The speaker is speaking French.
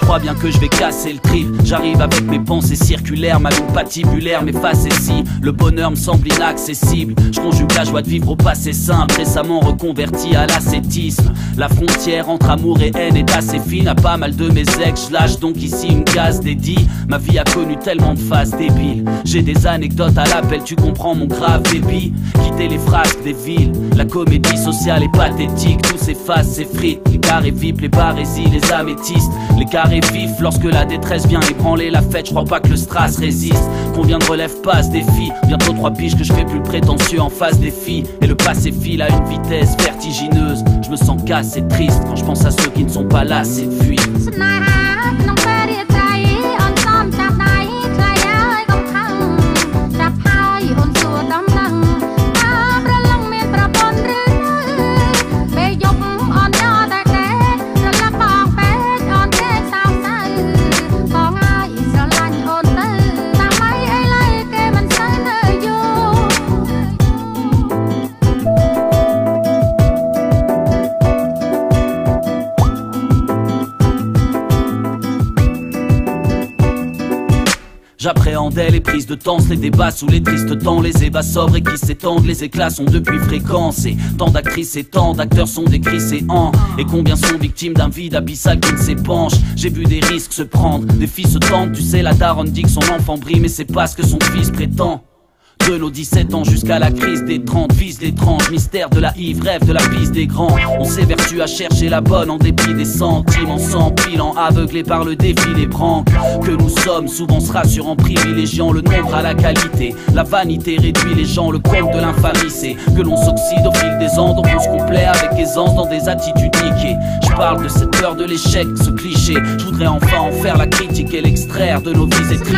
crois bien que je vais casser le trip. J'arrive avec mes pensées circulaires, ma ligne patibulaire m'efface et si le bonheur me semble inaccessible, je conjugue la joie de vivre au passé simple, récemment reconverti à l'ascétisme. La frontière entre amour et haine est assez fine. À pas mal de mes ex, je lâche donc ici une case dédiée. Ma vie a connu tellement de phases débiles. J'ai des anecdotes à l'appel, tu comprends mon grave débit. Quitter les frasques des villes, la comédie sociale est pathétique. Tout s'efface, s'effrite, les carrés VIP, les barésies, les améthystes. Les carrés vifs lorsque la détresse vient ébranler la fête. Je crois pas que le strass résiste. Combien de relèves passent des filles, bientôt 3 piges que je fais plus prétentieux en face des filles. Et le passé file à une vitesse vertigineuse. Je me sens cassé, triste quand je pense à ceux qui ne sont pas là, c'est de fuir. J'appréhendais les prises de temps, les débats sous les tristes temps, les ébats sobres et qui s'étendent, les éclats sont depuis fréquencés. Tant d'actrices et tant d'acteurs sont des crisséants. Et combien sont victimes d'un vide abyssal qui ne s'épanche. J'ai vu des risques se prendre, des filles se tendent. Tu sais la daronne dit que son enfant brille, mais c'est pas ce que son fils prétend. De nos 17 ans jusqu'à la crise des 30, vise l'étrange mystère de la Yves, rêve de la piste des grands. On s'évertue à chercher la bonne en dépit des sentiments, s'empilant, aveuglés par le défi des branques. Que nous sommes souvent se rassurant, en privilégiant le nombre à la qualité. La vanité réduit les gens, le compte de l'infamie c'est que l'on s'oxyde au fil des ans, donc on se complaît avec aisance dans des attitudes niquées. Je parle de cette peur de l'échec, ce cliché. Je voudrais enfin en faire la critique et l'extraire de nos vies étriquées.